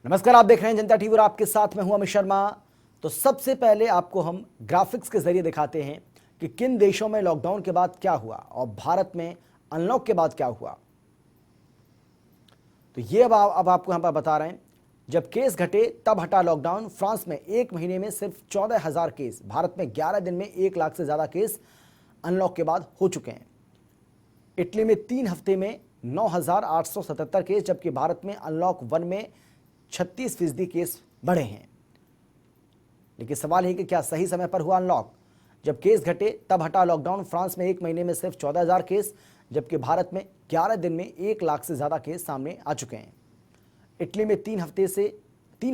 नमस्कार, आप देख रहे हैं जनता टीवी और आपके साथ मैं हूं अमित शर्मा। तो सबसे पहले आपको हम ग्राफिक्स के जरिए दिखाते हैं कि किन देशों में लॉकडाउन के बाद क्या हुआ और भारत में अनलॉक के बाद क्या हुआ। तो ये अब आपको यहां पर बता रहे हैं। जब केस घटे तब हटा लॉकडाउन। फ्रांस में एक महीने में सिर्फ 14,000 केस, भारत में 11 दिन में 1 लाख से ज्यादा केस अनलॉक के बाद हो चुके हैं। इटली में 3 हफ्ते में 9,877 केस, जबकि भारत में अनलॉक 1 में 36% केस बढ़े हैं। लेकिन सवाल है कि क्या सही समय पर हुआ अनलॉक? जब केस घटे तब हटा लॉकडाउन। फ्रांस में एक महीने में सिर्फ 14,000 केस, जबकि भारत में 11 दिन में 1 लाख से ज्यादा केस सामने आ चुके हैं। इटली में 3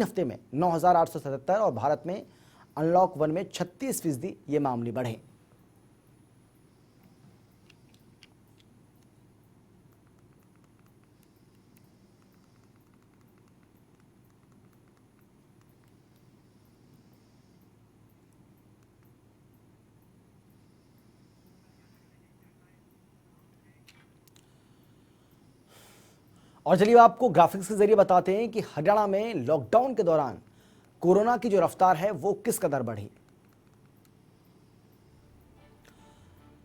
हफ्ते में 9,877 और भारत में अनलॉक 1 में 36% ये मामले बढ़े। और चलिए आपको ग्राफिक्स के जरिए बताते हैं कि हरियाणा में लॉकडाउन के दौरान कोरोना की जो रफ्तार है वो किस कदर बढ़ी।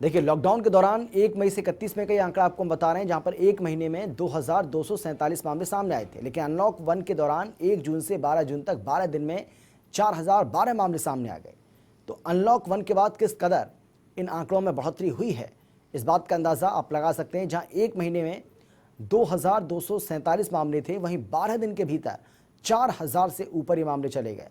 देखिए, लॉकडाउन के दौरान 1 मई से 31 मई का ये आंकड़ा आपको हम बता रहे हैं, जहां पर एक महीने में 2,247 मामले सामने आए थे। लेकिन अनलॉक 1 के दौरान 1 जून से 12 जून तक 12 दिन में 4,012 मामले सामने आ गए। तो अनलॉक 1 के बाद किस कदर इन आंकड़ों में बढ़ोतरी हुई है, इस बात का अंदाजा आप लगा सकते हैं। जहां एक महीने में 2,247 मामले थे, वहीं 12 दिन के भीतर 4,000 से ऊपर ये मामले चले गए।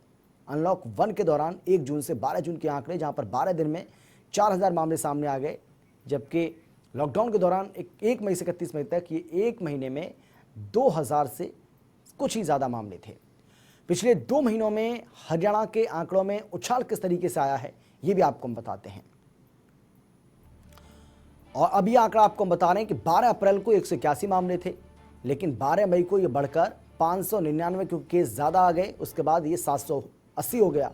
अनलॉक 1 के दौरान 1 जून से 12 जून के आंकड़े, जहां पर 12 दिन में 4,000 मामले सामने आ गए, जबकि लॉकडाउन के दौरान 1 मई से 31 मई तक ये एक महीने में 2,000 से कुछ ही ज़्यादा मामले थे। पिछले 2 महीनों में हरियाणा के आंकड़ों में उछाल किस तरीके से आया है, ये भी आपको हम बताते हैं। और अभी आंकड़ा आपको हम बता रहे हैं कि 12 अप्रैल को 181 मामले थे, लेकिन 12 मई को ये बढ़कर 599, क्योंकि केस ज़्यादा आ गए, उसके बाद ये 780 हो गया।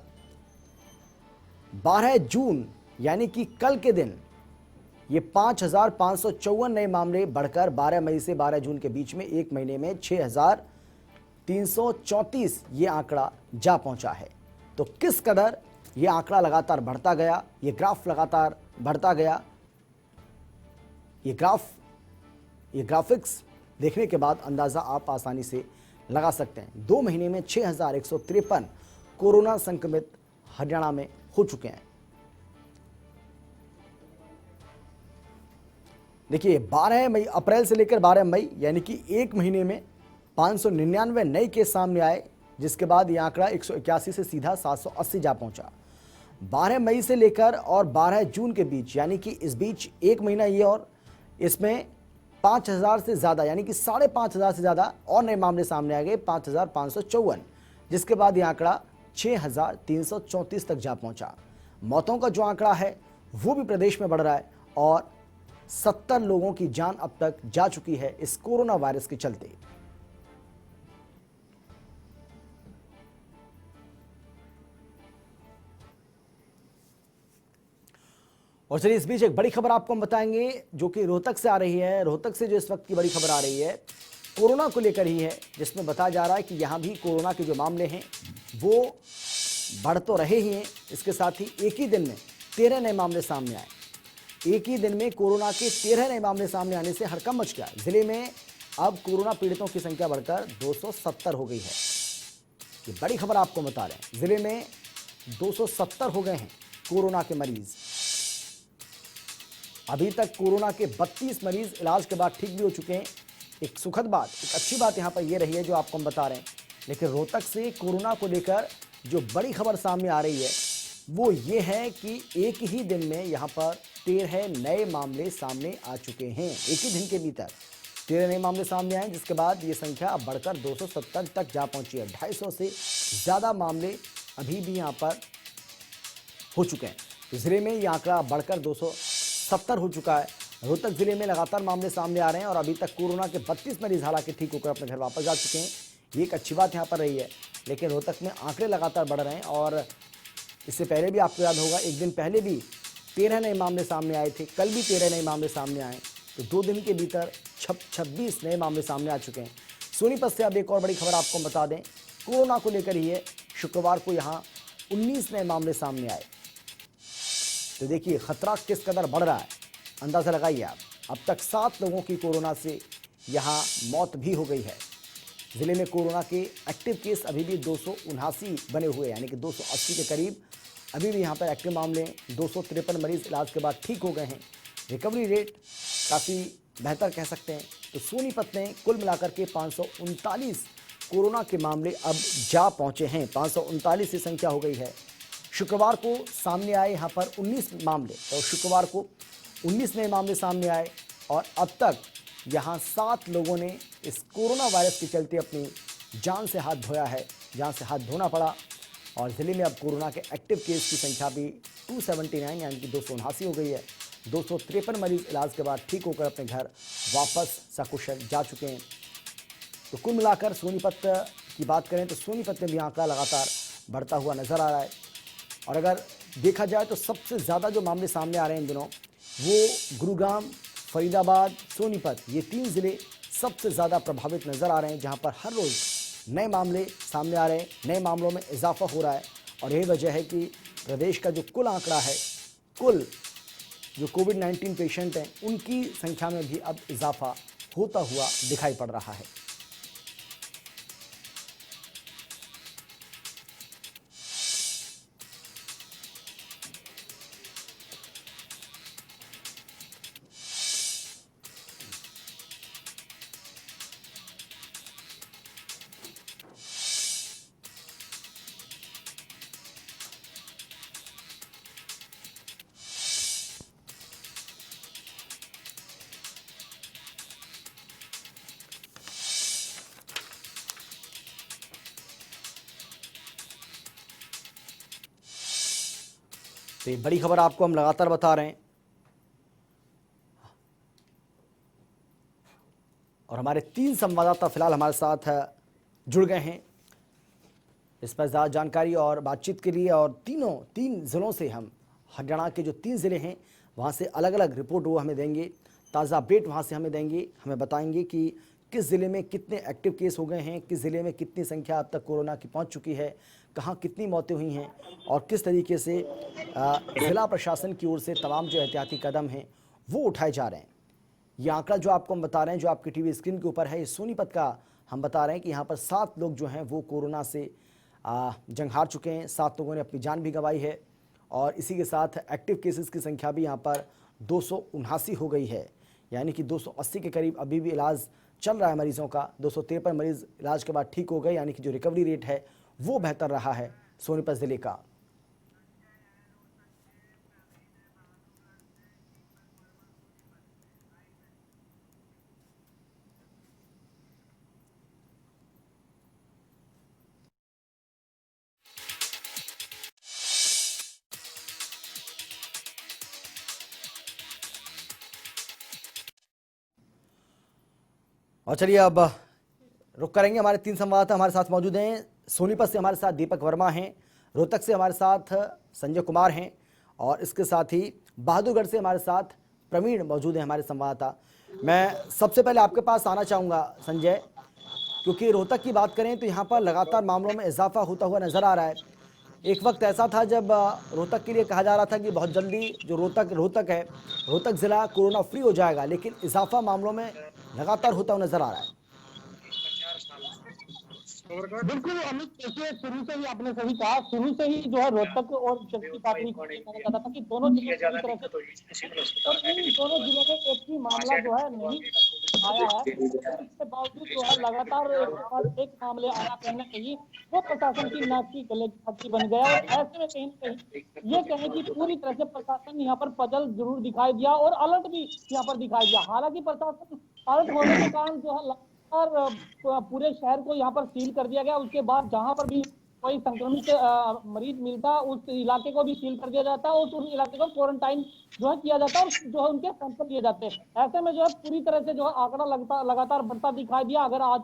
12 जून यानी कि कल के दिन ये 5,554 नए मामले बढ़कर 12 मई से 12 जून के बीच में एक महीने में 6,334 ये आंकड़ा जा पहुंचा है। तो किस कदर ये आंकड़ा लगातार बढ़ता गया, ये ग्राफ लगातार बढ़ता गया, ये ग्राफिक्स देखने के बाद अंदाज़ा आप आसानी से लगा सकते हैं। 2 महीने में 6,153 कोरोना संक्रमित हरियाणा में हो चुके हैं। देखिए, 12 अप्रैल से लेकर 12 मई यानी कि एक महीने में 599 नए केस सामने आए, जिसके बाद ये आंकड़ा 181 से सीधा 780 जा पहुंचा। 12 मई से लेकर और 12 जून के बीच यानी कि इस बीच एक महीना ये, और इसमें 5,000 से ज़्यादा यानी कि 5,500 से ज़्यादा और नए मामले सामने आ गए, 5,554, जिसके बाद ये आंकड़ा 6,334 तक जा पहुंचा। मौतों का जो आंकड़ा है वो भी प्रदेश में बढ़ रहा है और 70 लोगों की जान अब तक जा चुकी है इस कोरोना वायरस के चलते। और चलिए इस बीच एक बड़ी खबर आपको हम बताएंगे, जो कि रोहतक से आ रही है। रोहतक से जो इस वक्त की बड़ी खबर आ रही है कोरोना को लेकर ही है, जिसमें बताया जा रहा है कि यहाँ भी कोरोना के जो मामले हैं वो बढ़ तो रहे ही हैं, इसके साथ ही एक ही दिन में 13 नए मामले सामने आए। एक ही दिन में कोरोना के 13 नए मामले सामने आने से हड़कंप मच गया। जिले में अब कोरोना पीड़ितों की संख्या बढ़कर 270 हो गई है। ये बड़ी खबर आपको बता रहे हैं, जिले में 270 हो गए हैं कोरोना के मरीज। अभी तक कोरोना के 32 मरीज इलाज के बाद ठीक भी हो चुके हैं। एक सुखद बात, एक अच्छी बात यहाँ पर यह रही है जो आपको हम बता रहे हैं। लेकिन रोहतक से कोरोना को लेकर जो बड़ी खबर सामने आ रही है वो ये है कि एक ही दिन में यहाँ पर 13 नए मामले सामने आ चुके हैं। एक ही दिन के भीतर 13 नए मामले सामने आए, जिसके बाद ये संख्या अब बढ़कर 270 तक जा पहुंची है। 250 से ज़्यादा मामले अभी भी यहाँ पर हो चुके हैं। जिले में ये आंकड़ा बढ़कर 270 हो चुका है। रोहतक जिले में लगातार मामले सामने आ रहे हैं और अभी तक कोरोना के 32 मरीज हालांकि ठीक होकर अपने घर वापस जा चुके हैं। ये एक अच्छी बात यहाँ पर रही है। लेकिन रोहतक में आंकड़े लगातार बढ़ रहे हैं और इससे पहले भी आपको याद होगा, एक दिन पहले भी 13 नए मामले सामने आए थे, कल भी 13 नए मामले सामने आए। तो 2 दिन के भीतर 26 नए मामले सामने आ चुके हैं। सोनीपत से अब एक और बड़ी खबर आपको बता दें कोरोना को लेकर ही है। शुक्रवार को यहाँ 19 नए मामले सामने आए। तो देखिए खतरा किस कदर बढ़ रहा है, अंदाजा लगाइए आप। अब तक 7 लोगों की कोरोना से यहाँ मौत भी हो गई है। जिले में कोरोना के एक्टिव केस अभी भी 279 बने हुए हैं, यानी कि 280 के करीब अभी भी यहाँ पर एक्टिव मामले। 253 मरीज इलाज के बाद ठीक हो गए हैं। रिकवरी रेट काफ़ी बेहतर कह सकते हैं। तो सोनीपत में कुल मिलाकर के 539 कोरोना के मामले अब जा पहुंचे हैं। 539 की संख्या हो गई है। शुक्रवार को सामने आए यहाँ पर 19 मामले, तो शुक्रवार को 19 नए मामले सामने आए और अब तक यहाँ 7 लोगों ने इस कोरोना वायरस के चलते अपनी जान से हाथ धोया है, जान से हाथ धोना पड़ा। और ज़िले में अब कोरोना के एक्टिव केस की संख्या भी 279 यानी कि 279 हो गई है। 253 मरीज इलाज के बाद ठीक होकर अपने घर वापस सकुशल जा चुके हैं। तो कुल मिलाकर सोनीपत की बात करें तो सोनीपत में भी आंकड़ा लगातार बढ़ता हुआ नजर आ रहा है। और अगर देखा जाए तो सबसे ज़्यादा जो मामले सामने आ रहे हैं इन दिनों वो गुरुग्राम, फरीदाबाद, सोनीपत, ये 3 ज़िले सबसे ज़्यादा प्रभावित नज़र आ रहे हैं, जहां पर हर रोज़ नए मामले सामने आ रहे हैं, नए मामलों में इजाफा हो रहा है। और यही वजह है कि प्रदेश का जो कुल आंकड़ा है, कुल जो कोविड-19 पेशेंट हैं उनकी संख्या में भी अब इजाफा होता हुआ दिखाई पड़ रहा है। तो ये बड़ी खबर आपको हम लगातार बता रहे हैं। और हमारे 3 संवाददाता फिलहाल हमारे साथ जुड़ गए हैं इस पर ज़्यादा जानकारी और बातचीत के लिए। और 3 ज़िलों से हम, हरियाणा के जो 3 ज़िले हैं वहाँ से अलग अलग रिपोर्ट वो हमें देंगे, ताज़ा अपडेट वहाँ से हमें देंगे, हमें बताएंगे कि किस ज़िले में कितने एक्टिव केस हो गए हैं, किस ज़िले में कितनी संख्या अब तक कोरोना की पहुँच चुकी है, कहाँ कितनी मौतें हुई हैं और किस तरीके से ज़िला प्रशासन की ओर से तमाम जो एहतियाती कदम हैं वो उठाए जा रहे हैं। ये आंकड़ा जो आपको हम बता रहे हैं, जो आपकी टीवी स्क्रीन के ऊपर है, ये सोनीपत का हम बता रहे हैं कि यहाँ पर 7 लोग जो हैं वो कोरोना से जंग हार चुके हैं। 7 लोगों ने अपनी जान भी गंवाई है और इसी के साथ एक्टिव केसेस की संख्या भी यहाँ पर 279 हो गई है, यानी कि 280 के करीब अभी भी इलाज चल रहा है मरीजों का। 253 मरीज इलाज के बाद ठीक हो गए, यानी कि जो रिकवरी रेट है वो बेहतर रहा है सोनीपत ज़िले का। और चलिए अब रुक करेंगे, हमारे 3 संवाददाता हमारे साथ मौजूद हैं। सोनीपत से हमारे साथ दीपक वर्मा हैं, रोहतक से हमारे साथ संजय कुमार हैं और इसके साथ ही बहादुरगढ़ से हमारे साथ प्रवीण मौजूद हैं हमारे संवाददाता। मैं सबसे पहले आपके पास आना चाहूँगा संजय, क्योंकि रोहतक की बात करें तो यहाँ पर लगातार मामलों में इजाफा होता हुआ नजर आ रहा है। एक वक्त ऐसा था जब रोहतक के लिए कहा जा रहा था कि बहुत जल्दी जो रोहतक है, रोहतक ज़िला कोरोना फ्री हो जाएगा, लेकिन इजाफा मामलों में लगातार होता हुआ नजर आ रहा है। बिल्कुल अमित, देखिए शुरू से ही आपने सही कहा, शुरू से ही जो है रोहतक और चक्की काटनी कहा जाता था कि दोनों जिले पूरी तरह से, और इन दोनों जिलों में एक भी मामला जो है नहीं आया है। इसके बावजूद जो है लगातार एक मामले आया, कहीं ना कहीं वो प्रशासन की नाक की गले की पट्टी बन गया। और ऐसे में कहीं ना कहीं ये कहें कि पूरी तरह से प्रशासन यहाँ पर पजल जरूर दिखाई दिया और अलर्ट भी यहाँ पर दिखाई दिया। हालांकि प्रशासन अलर्ट होने के कारण जो है और पूरे शहर को यहाँ पर सील कर दिया गया। उसके बाद जहां पर भी कोई संक्रमित मरीज मिलता उस इलाके को भी सील कर दिया जाता है और उस इलाके को क्वारंटाइन जो है किया जाता है और जो है उनके सैंपल लिए जाते हैं। ऐसे में जो है पूरी तरह से जो है आंकड़ा लगातार बढ़ता दिखाई दिया। अगर आज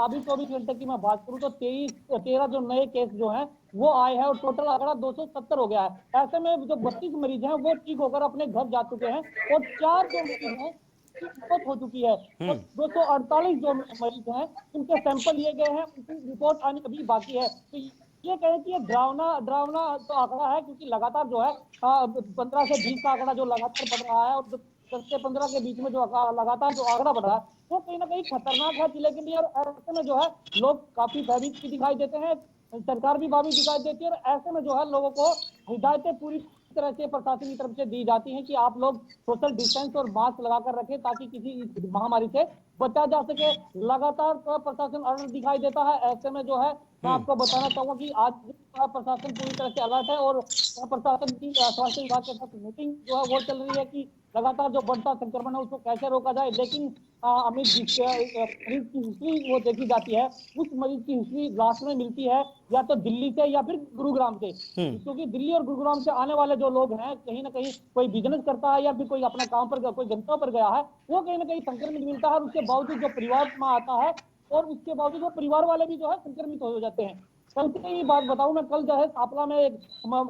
अभी 24 घंटे की मैं बात करूं तो 13 जो नए केस जो हैं वो आए हैं और टोटल आंकड़ा 270 हो गया है। ऐसे में जो 32 मरीज हैं वो ठीक होकर अपने घर जा चुके हैं और 4 जो मरीज हैं मौत हो चुकी है और 248 जो मरीज हैं उनके सैंपल लिए गए हैं, उनकी रिपोर्ट आनी अभी बाकी है। तो ये कहें कि ये डरावना डरावना तो आंकड़ा है, क्योंकि लगातार जो है 15 से 20 का आंकड़ा जो लगातार बढ़ रहा है और 10 से 15 के बीच में जो लगातार जो आंकड़ा बढ़ रहा है वो कहीं ना कहीं खतरनाक है जिले के लिए। और ऐसे में जो है लोग काफी भयभीत भी दिखाई देते हैं, सरकार भी भावी दिखाई देती है, और ऐसे में जो है लोगों को हिदायतें पूरी तरह से प्रशासन की तरफ से दी जाती हैं कि आप लोग सोशल डिस्टेंस और मास्क लगाकर रखें ताकि किसी इस महामारी से बचा जा सके। लगातार तो प्रशासन अलर्ट दिखाई देता है। ऐसे में जो है मैं आपको बताना चाहूंगा कि आज प्रशासन पूरी तरह से अलर्ट है और प्रशासन की स्वास्थ्य विभाग के साथ मीटिंग जो है वो चल रही है कि लगातार जो बढ़ता संक्रमण है उसको कैसे रोका जाए। लेकिन अमित जिसके मरीज की हिस्ट्री वो देखी जाती है, उस मरीज की हिस्ट्री लास्ट में मिलती है या तो दिल्ली से या फिर गुरुग्राम से, क्योंकि दिल्ली और गुरुग्राम से आने वाले जो लोग हैं कहीं ना कहीं कोई बिजनेस करता है या फिर कोई अपना काम पर कोई गंतव्य पर गया है, वो कहीं ना कहीं संक्रमित मिलता है। उसके बावजूद जो परिवार में आता है और उसके बावजूद वो परिवार वाले भी जो है संक्रमित हो जाते हैं। कल की बात बताऊं मैं, कल जो है सापला में एक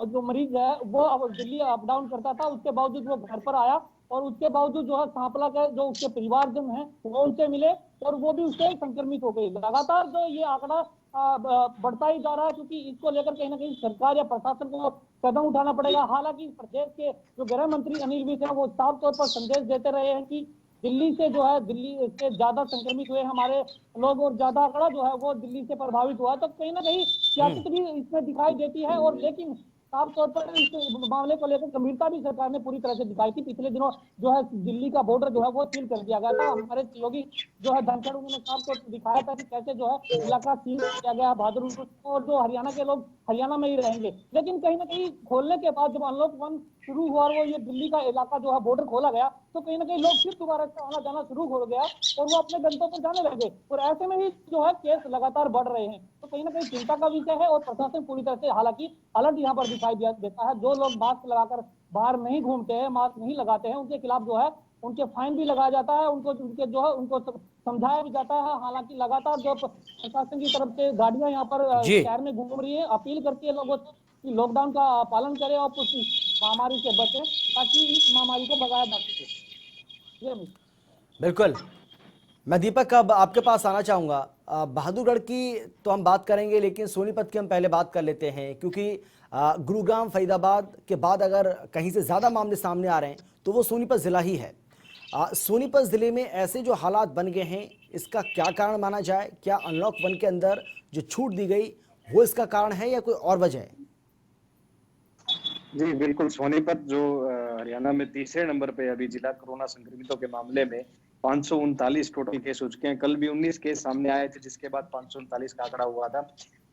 जो मरीज है वो दिल्ली अप डाउन करता था, उसके बावजूद वो घर पर आया और उसके बावजूद जो है सांपला के जो उसके परिवारजन हैं वो उनसे मिले और वो भी उससे संक्रमित हो गई। लगातार जो ये आंकड़ा बढ़ता ही जा रहा है, क्योंकि इसको लेकर कहीं ना कहीं सरकार या प्रशासन को कदम उठाना पड़ेगा। हालांकि प्रदेश के जो गृह मंत्री अनिल विज हैं वो साफ तौर पर संदेश देते रहे हैं कि दिल्ली से जो है दिल्ली से ज्यादा संक्रमित हुए हमारे लोग और ज्यादा आंकड़ा जो है वो दिल्ली से प्रभावित हुआ, तो कहीं ना कहीं सियासत भी इसमें दिखाई देती है। और लेकिन साफ तौर पर इस मामले को लेकर गंभीरता भी सरकार ने पूरी तरह से दिखाई थी। पिछले दिनों जो है दिल्ली का बॉर्डर जो है वो सील कर दिया गया था। हमारे योगी जो है धनखड़ उन्होंने साफ तौर पर दिखाया था कि कैसे जो है इलाका सील किया गया बहादुर, और जो हरियाणा के लोग हरियाणा में ही रहेंगे। लेकिन कहीं ना कहीं खोलने के बाद जब अनलॉक 1 शुरू हुआ और वो ये दिल्ली का इलाका जो है बॉर्डर खोला गया, तो कहीं ना कहीं लोग फिर दोबारा से आना जाना शुरू हो गया और वो अपने गंतव्य पर जाने लगे। और ऐसे में ही जो है केस लगातार बढ़ रहे हैं, तो कहीं ना कहीं चिंता का विषय है। और प्रशासन पूरी तरह से हालांकि अलर्ट यहाँ पर दिखाई देता है। जो लोग मास्क लगाकर बाहर नहीं घूमते हैं, मास्क नहीं लगाते हैं, उनके खिलाफ जो है उनके फाइन भी लगाया जाता है, उनको उनके जो है उनको समझाया भी जाता है। हालांकि लगातार जो प्रशासन की तरफ से गाड़ियां यहाँ पर जी शहर में घूम रही है, अपील करती है लोगों से कि लॉकडाउन का पालन करें और कुछ महामारी से बचें ताकि इस महामारी को भगाया जा सके। ये बिल्कुल। मैं दीपक अब आपके पास आना चाहूँगा। बहादुरगढ़ की तो हम बात करेंगे, लेकिन सोनीपत की हम पहले बात कर लेते हैं, क्योंकि गुरुग्राम फरीदाबाद के बाद अगर कहीं से ज़्यादा मामले सामने आ रहे हैं तो वो सोनीपत ज़िला ही है। सोनीपत ज़िले में ऐसे जो हालात बन गए हैं, इसका क्या कारण माना जाए? क्या अनलॉक 1 के अंदर जो छूट दी गई वो इसका कारण है या कोई और वजह है? जी बिल्कुल, सोनीपत जो हरियाणा में तीसरे नंबर पे अभी जिला कोरोना संक्रमितों के मामले में 539 टोटल केस हो चुके हैं। कल भी 19 केस सामने आए थे, जिसके बाद 539 का आंकड़ा हुआ था।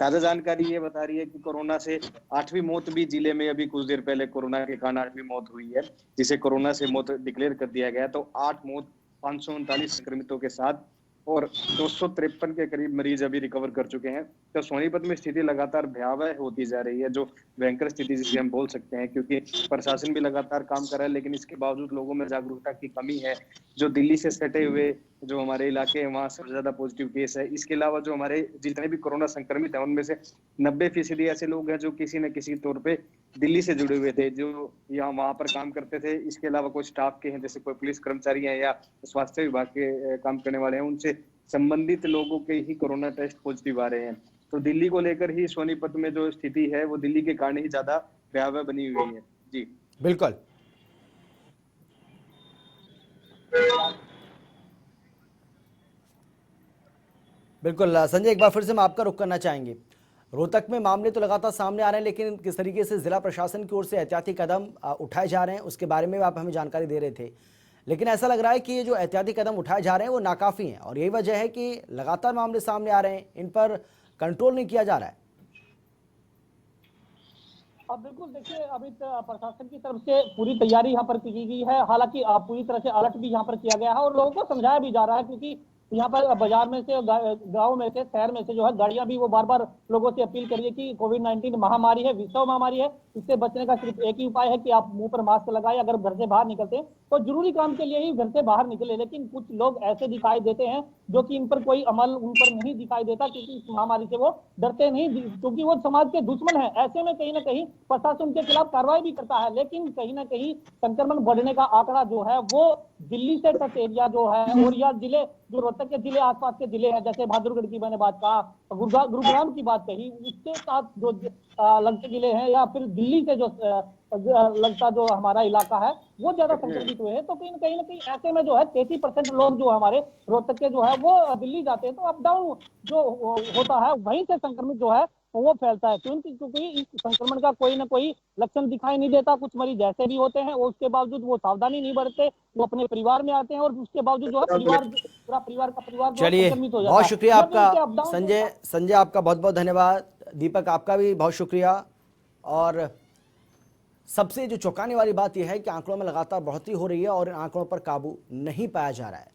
ताजा जानकारी ये बता रही है कि कोरोना से 8वीं मौत भी जिले में अभी कुछ देर पहले कोरोना के कारण 8वीं मौत हुई है, जिसे कोरोना से मौत डिक्लेयर कर दिया गया। तो 8 मौत 539 संक्रमितों के साथ और 253 के करीब मरीज अभी रिकवर कर चुके हैं। तो सोनीपत में स्थिति लगातार भयावह होती जा रही है, जो भयंकर स्थिति जिसे हम बोल सकते हैं, क्योंकि प्रशासन भी लगातार काम कर रहा है, लेकिन इसके बावजूद लोगों में जागरूकता की कमी है। जो दिल्ली से सटे हुए जो हमारे इलाके हैं वहां सबसे ज्यादा पॉजिटिव केस है। इसके अलावा जो हमारे जितने भी कोरोना संक्रमित है उनमें से 90% ऐसे लोग हैं जो किसी न किसी तौर पे दिल्ली से जुड़े हुए थे, जो यहाँ वहां पर काम करते थे। इसके अलावा कोई स्टाफ के हैं, जैसे कोई पुलिस कर्मचारी हैं या स्वास्थ्य विभाग के काम करने वाले हैं, उनसे संबंधित लोगों के ही कोरोना टेस्ट पॉजिटिव आ रहे हैं। तो दिल्ली को लेकर ही सोनीपत में जो स्थिति है वो दिल्ली के कारण ही ज्यादा भयावह बनी हुई है। जी बिल्कुल। बिल्कुल संजय, एक बार फिर से हम आपका रुख करना चाहेंगे। रोहतक में मामले तो लगातार सामने आ रहे हैं, लेकिन किस तरीके से जिला प्रशासन की ओर से एहतियाती कदम उठाए जा रहे हैं उसके बारे में आप हमें जानकारी दे रहे थे। लेकिन ऐसा लग रहा है कि ये जो एहतियाती कदम उठाए जा रहे हैं वो नाकाफी हैं, और यही वजह है कि लगातार मामले सामने आ रहे हैं, इन पर कंट्रोल नहीं किया जा रहा है। अब बिल्कुल देखिए, अभी प्रशासन की तरफ से पूरी तैयारी यहाँ पर की गई है। हालांकि पूरी तरह से अलर्ट भी यहाँ पर किया गया है और लोगों को समझाया भी जा रहा है, क्योंकि यहाँ पर बाजार में से, गांव में से, शहर में से जो है गाड़ियां भी वो बार बार लोगों से अपील कर रही है कि कोविड-19 महामारी है, विश्व महामारी है, इससे बचने का सिर्फ एक ही उपाय है कि आप मुंह पर मास्क लगाएं। अगर घर से बाहर निकलते हैं तो जरूरी काम के लिए ही घर से बाहर निकले। लेकिन कुछ लोग ऐसे दिखाई देते हैं जो कि इन पर कोई अमल उन पर नहीं दिखाई देता, क्योंकि इस महामारी से वो डरते नहीं, क्योंकि वो समाज के दुश्मन है। ऐसे में कहीं ना कहीं प्रशासन उनके खिलाफ कार्रवाई भी करता है, लेकिन कहीं ना कहीं संक्रमण बढ़ने का आंकड़ा जो है वो दिल्ली से टच एरिया जो है और या जिले जो रोहतक के जिले, आसपास के जिले हैं, जैसे बहादुरगढ़ की मैंने बात कहा, गुरुग्राम की बात कही, उसके साथ जो लगते जिले हैं, या फिर दिल्ली से जो लगता जो हमारा इलाका है वो ज्यादा संक्रमित हुए हैं। तो कहीं ना कहीं ऐसे में जो है 33% लोग जो हमारे रोहतक के जो है वो दिल्ली जाते हैं। तो अप डाउन जो होता है वहीं से संक्रमित जो है वो फैलता है, क्योंकि इस संक्रमण का कोई ना कोई लक्षण दिखाई नहीं देता। कुछ मरीज ऐसे भी होते हैं और उसके बावजूद वो सावधानी नहीं बरतते, वो अपने परिवार में आते हैं और उसके बावजूद जो है पूरा परिवार का परिवार जो है चलिए, संक्रमित हो जाता बहुत है। शुक्रिया जब इनके आपका up down संजय, आपका बहुत बहुत धन्यवाद। दीपक, आपका भी बहुत शुक्रिया। और सबसे जो चौंकाने वाली बात यह है कि आंकड़ों में लगातार बढ़ोतरी हो रही है और इन आंकड़ों पर काबू नहीं पाया जा रहा है।